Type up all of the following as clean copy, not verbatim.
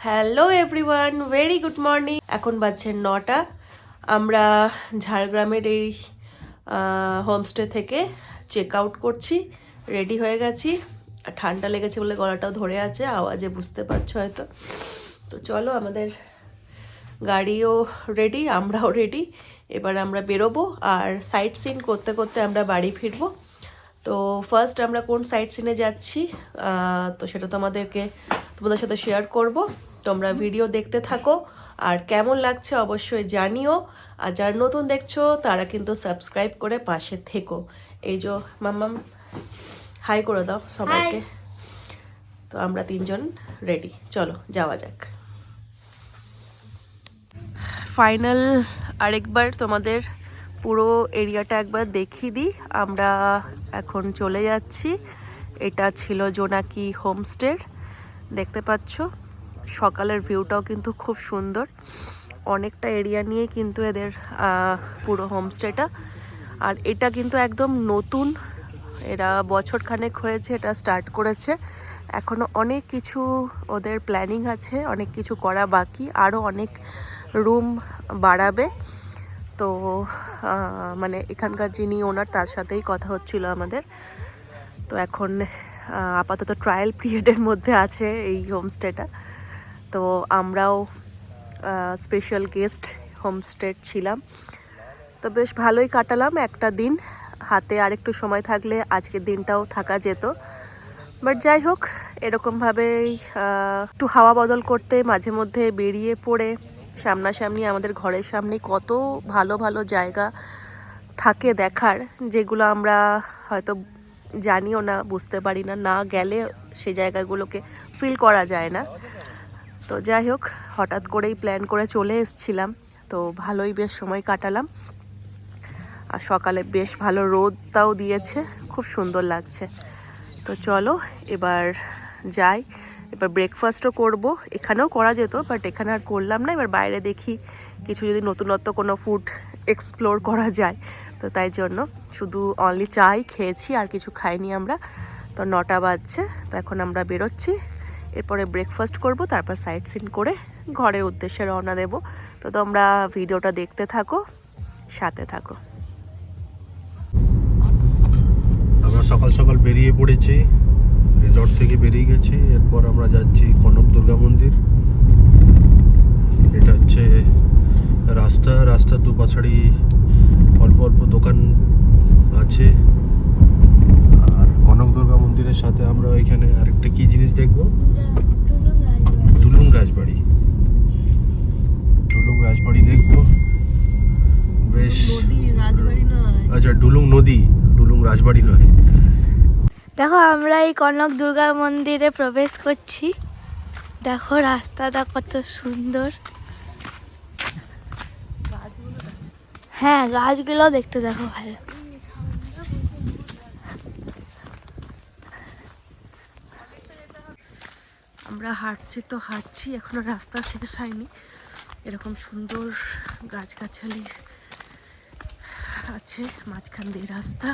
Hello everyone, very good morning. এখন বাজছে 9টা। আমরা ঝাড়গ্রামের এই হোমস্টে থেকে চেক আউট করছি, রেডি হয়ে গেছি। ঠান্ডা লেগেছে বলে গলাটাও ধরে আছে, আওয়াজে বুঝতে পারছো হয়তো। তো চলো, আমাদের গাড়িও রেডি, আমরাও রেডি। এবার আমরা বেরোবো আর সাইট সিন করতে করতে আমরা বাড়ি ফিরবো। তো ফার্স্ট আমরা কোন সাইট সিনে যাচ্ছি তো সেটা তোমাদের সাথে শেয়ার করব। তোমরা ভিডিও দেখতে থাকো আর কেমন লাগছে অবশ্যই জানিও। আর যারা নতুন দেখছো তারা কিন্তু সাবস্ক্রাইব করে পাশে থেকো। এই যে মাম্মাম হাই করে দাও সবাইকে। তো আমরা তিনজন রেডি, চলো যাওয়া যাক। ফাইনাল আরেকবার তোমাদের পুরো এরিয়াটা একবার দেখিয়ে দিই। আমরা এখন চলে যাচ্ছি। এটা ছিল জোনাকি হোমস্টের, দেখতে পাচ্ছ। সকালের ভিউটাও কিন্তু খুব সুন্দর। অনেকটা এরিয়া নিয়ে কিন্তু এদের পুরো হোমস্টেটা। আর এটা কিন্তু একদম নতুন, এরা বছরখানেক হয়েছে এটা স্টার্ট করেছে। এখনও অনেক কিছু ওদের প্ল্যানিং আছে, অনেক কিছু করা বাকি, আরও অনেক রুম বাড়াবে। তো মানে এখানকার যিনি ওনার তার সাথেই কথা হচ্ছিল আমাদের। তো এখন আপাতত ট্রায়াল পিরিয়ডের মধ্যে আছে এই হোমস্টেটা। তো আমরাও স্পেশাল গেস্ট হোমস্টে ছিলাম। তো বেশ ভালোই কাটালাম একটা দিন। হাতে আরেকটু সময় থাকলে আজকের দিনটাও থাকা যেত, বাট যাই হোক, এরকমভাবেই একটু হাওয়া বদল করতে মাঝে মধ্যে বেরিয়ে পড়ে। সামনাসামনি আমাদের ঘরের সামনে কত ভালো ভালো জায়গা থাকে দেখার, যেগুলো আমরা হয়তো জানিও না, বুঝতে পারি না, না গেলে সে জায়গাগুলোকে ফিল করা যায় না। তো যাই হোক, হঠাৎ করেই প্ল্যান করে চলে এসেছিলাম। তো ভালোই বেশ সময় কাটালাম। আর সকালে বেশ ভালো রোদটাও দিয়েছে, খুব সুন্দর লাগছে। তো চলো এবার যাই। এবার ব্রেকফাস্টও করব, এখানেও করা যেত বাট এখানে আর করলাম না। এবার বাইরে দেখি কিছু যদি নতুনত্ব কোনো ফুড এক্সপ্লোর করা যায়। তো তাই জন্য শুধু অনলি চাই খেয়েছি, আর কিছু খাইনি আমরা। তো 9টা বাজছে, তো এখন আমরা বেরোচ্ছি। এরপরে ব্রেকফাস্ট করব, তারপর সাইট সিন করে ঘরের উদ্দেশ্যে রওনা দেব। তো তোমরা ভিডিওটা দেখতে থাকো, সাথে থাকো। আমরা সকাল সকাল বেরিয়ে পড়েছি, রিসর্ট থেকে বেরিয়ে গেছি। এরপর আমরা যাচ্ছি কনক দুর্গা মন্দির। এটা হচ্ছে রাস্তার দুপাশাড়ি অল্প অল্প দোকান আছে। আর কনক দুর্গা মন্দিরের সাথে আমরা এখানে আরেকটা কি জিনিস দেখবো, ডুলুং রাজবাড়ি দেখবো। বেশ, আচ্ছা ডুলুং নদী, ডুলুং রাজবাড়ি নয়। দেখো, আমরা এই কনক দুর্গা মন্দিরে প্রবেশ করছি। দেখো রাস্তাটা কত সুন্দর। হ্যাঁ, গাছগুলো দেখতে দেখো ভালো। আমরা হাঁটছি, এখনো রাস্তা শেষ হয়নি। এরকম সুন্দর গাছগাছালি আছে, মাঝখান দিয়ে রাস্তা।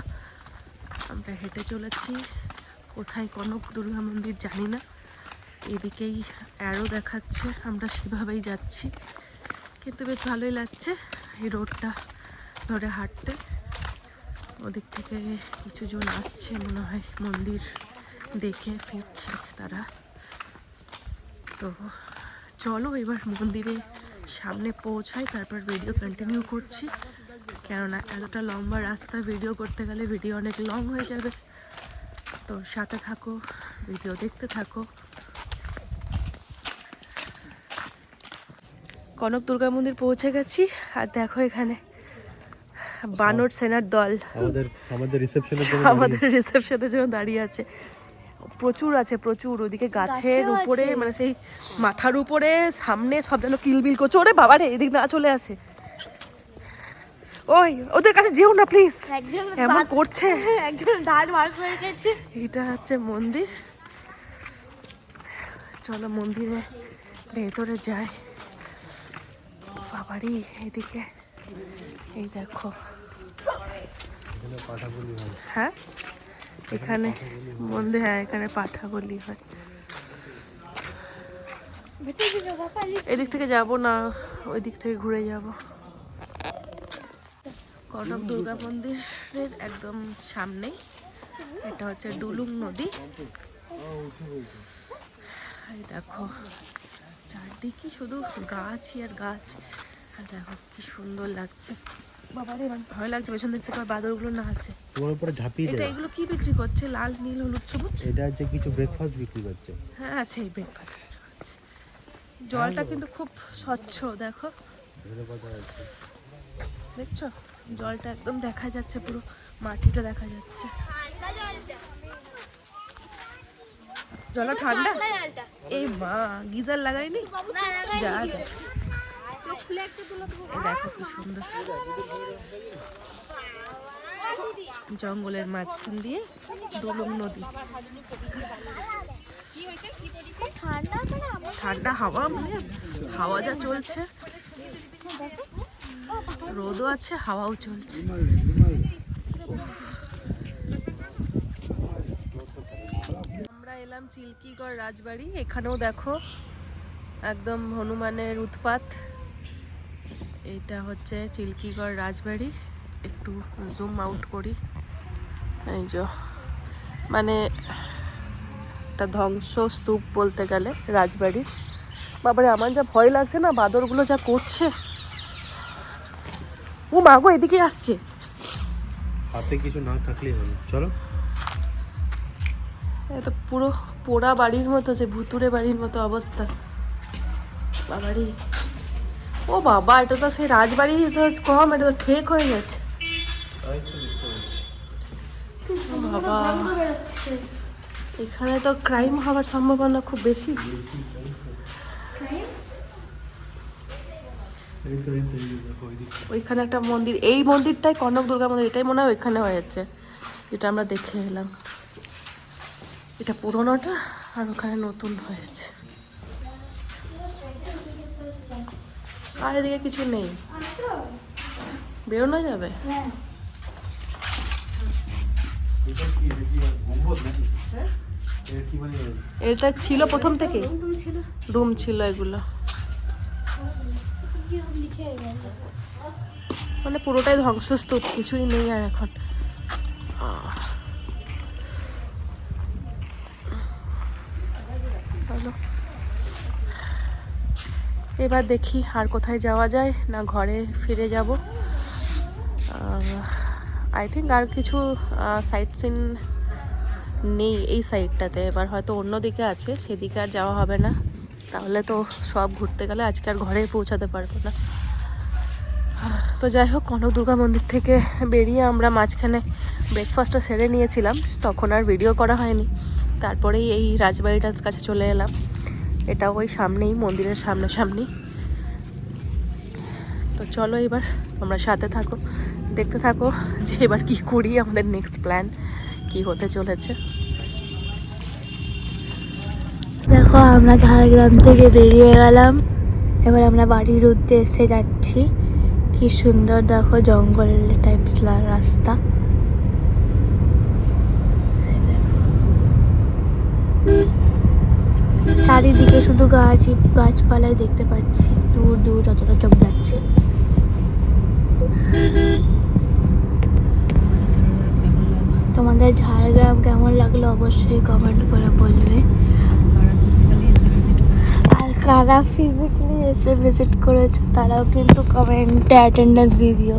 আমরা হেঁটে চলেছি। কোথায় কনক দুর্গা মন্দির জানি না, এদিকেই অ্যারো দেখাচ্ছে, আমরা সেভাবেই যাচ্ছি। কিন্তু বেশ ভালোই লাগছে এই রোডটা ধরে হাঁটতে। ওদিক থেকে কিছু জন আসছে মনে হয়, মন্দির দেখে ফিরছে তারা। তো চলো এবার মন্দিরে সামনে পৌঁছাই, তারপর ভিডিও কন্টিনিউ করছি। কেননা এতটা লম্বা রাস্তা ভিডিও করতে গেলে ভিডিও অনেক লং হয়ে যাবে। তো সাথে থাকো, ভিডিও দেখতে থাকো। কনক দুর্গা মন্দির পৌঁছে গেছি। আর দেখো এখানে বানর সেনার দল আমাদের রিসেপশনের জন্য দাঁড়িয়ে আছে। প্রচুর আছে, প্রচুর। ওদিকে গাছের উপরে, মানে সেই মাথার উপরে সামনে সব যেন কিলবিল করছে। ওরে বাবা রে, এদিক না চলে আসে। ওই ওদের কাছে যেও না প্লিজ, এমন করছে। একজন দাঁত বার করে রেখেছে। এটা হচ্ছে মন্দির। চলো মন্দিরে ভেতরে যাই। বাবারি, এদিকে এই দেখো। হ্যাঁ, এখানে মন্দির, হ্যাঁ এখানে পাঠা বলি হয়। এদিক থেকে যাব না, ওই দিক থেকে ঘুরে যাব। কনক দুর্গা মন্দিরের একদম সামনেই এটা হচ্ছে ডুলুং নদী। এই দেখো চারদিকে শুধু গাছই আর গাছ, আর দেখো কি সুন্দর লাগছে। বাবারে এবার ভয় লাগছে পেছন দিক থেকে বাদরগুলো না আসে তোমার উপরে ঝাঁপিয়ে এটা। দেবে। এগুলো কি বিক্রি করছে? লাল নীল হলুদ সবুজ। এটা হচ্ছে কিছু ব্রেকফাস্ট বিক্রি করছে। হ্যাঁ সেই ব্রেকফাস্ট করছে। জলটা কিন্তু খুব স্বচ্ছ, দেখো দেখছো জলটা একদম দেখা যাচ্ছে, পুরো মাটিটা দেখা যাচ্ছে। জলটা ঠান্ডা। এই মা গিজার লাগাইনি, যা যা। এই দেখো কি সুন্দর জঙ্গলের মাঝখান দিয়ে ডুলুং নদী। ঠান্ডা হাওয়া, মানে হাওয়া যা চলছে, রোদও আছে হাওয়াও চলছে। আমরা এলাম চিল্কিগড় রাজবাড়ি। এখানেও দেখো একদম হনুমানের উৎপাত। এটা হচ্ছে চিল্কিগড় রাজবাড়ি। একটু জুম আউট করি। এই যে মানে একটা ধ্বংসস্তূপ বলতে গেলে রাজবাড়ি। বাবারে আমার যা ভয় লাগছে না, বাদরগুলো যা করছে। ও মা গো, এদিকে আসছে। হাতে কিছু না থাকলেই হলো। চলো। এত পুরো পোড়া বাড়ির মতো, যে ভুতুড়ে বাড়ির মতো অবস্থা। বাবারি, ও বাবা, এটা তো সেই রাজবাড়ি তো কম, এটা তো ঠেক হয়ে গেছে। ও বাবা, এখানে তো ক্রাইম হওয়ার সম্ভাবনা খুব বেশি। ওইখানে একটা মন্দির, এই মন্দিরটাই কনক দুর্গা মন্দির, এটাই মনে হয় ওইখানে হয়েছে যেটা আমরা দেখে এলাম। এটা পুরোনোটা আর ওখানে নতুন হয়েছে। আর এদিকে কিছু নেই, বেরোনো যাবে। এটা ছিল প্রথম থেকে, রুম ছিল এগুলো, মানে পুরোটাই ধ্বংসস্তূপ, কিছুই নেই আর এখন। এবার দেখি আর কোথায় যাওয়া যায়, না ঘরে ফিরে যাব। আই থিঙ্ক আর কিছু সাইট সিন নেই এই সাইডটাতে। এবার হয়তো অন্য দিকে আছে, সেদিকে আর যাওয়া হবে না। তাহলে তো সব ঘুরতে গেলে আজকে আর ঘরে পৌঁছাতে পারবো না। তো যাই হোক, কনক দুর্গা মন্দির থেকে বেরিয়ে আমরা মাঝখানে ব্রেকফাস্টটা সেরে নিয়েছিলাম, তখন আর ভিডিও করা হয়নি। তারপরেই এই রাজবাড়িটার কাছে চলে এলাম। এটা ওই সামনেই, মন্দিরের সামনাসামনি। তো চলো এবার আমরা সাথে থাকো, দেখতে থাকো যে এবার কি করি, আমাদের নেক্সট প্ল্যান কি হতে চলেছে। দেখো আমরা ঝাড়গ্রাম থেকে বেরিয়ে গেলাম, এবার আমরা বাড়ির উদ্দেশ্যে যাচ্ছি। কি সুন্দর দেখো, জঙ্গল টাইপ রাস্তা। চারিদিকে শুধু গাছপালাই দেখতে পাচ্ছি, দূর দূর যতটা চোখ যাচ্ছে। তোমাদের ঝাড়গ্রাম কেমন লাগলো অবশ্যই কমেন্ট করে বলবে। আর কারা ফিজিক্যালি এসে ভিজিট করেছে তারাও কিন্তু কমেন্টে অ্যাটেন্ডেন্স দিয়ে দিও।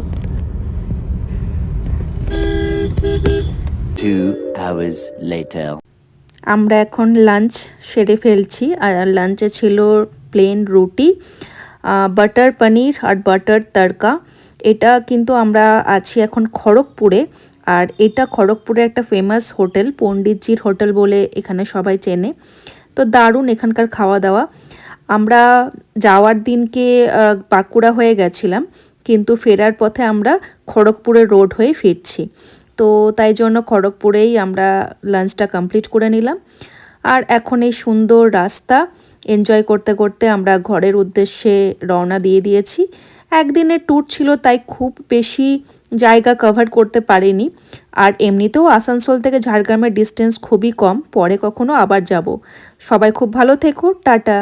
2 hours later. আমরা এখন লাঞ্চ সেরে ফেলছি। আর লাঞ্চে ছিল প্লেন রুটি, বাটার পনির আর বাটার তড়কা। এটা কিন্তু আমরা আছি এখন খড়গপুরে, আর এটা খড়গপুরে একটা ফেমাস হোটেল, পণ্ডিতজির হোটেল বলে এখানে সবাই চেনে। তো দারুণ এখানকার খাওয়া দাওয়া। আমরা যাওয়ার দিনকে বাঁকুড়া হয়ে গেছিলাম, কিন্তু ফেরার পথে আমরা খড়গপুরের রোড হয়ে ফিরছি। তো তাই জন্য খড়গপুরেই আমরা লাঞ্চটা কমপ্লিট করে নিলাম। আর এখন এই সুন্দর রাস্তা এনজয় করতে করতে আমরা ঘরের উদ্দেশ্যে রওনা দিয়ে দিয়েছি। একদিনের ট্যুর ছিল, তাই খুব বেশি জায়গা কভার করতে পারিনি। আর এমনিতেও আসানসোল থেকে ঝাড়গ্রামের ডিস্টেন্স খুবই কম, পরে কখনো আবার যাব। সবাই খুব ভালো থেকো, টাটা।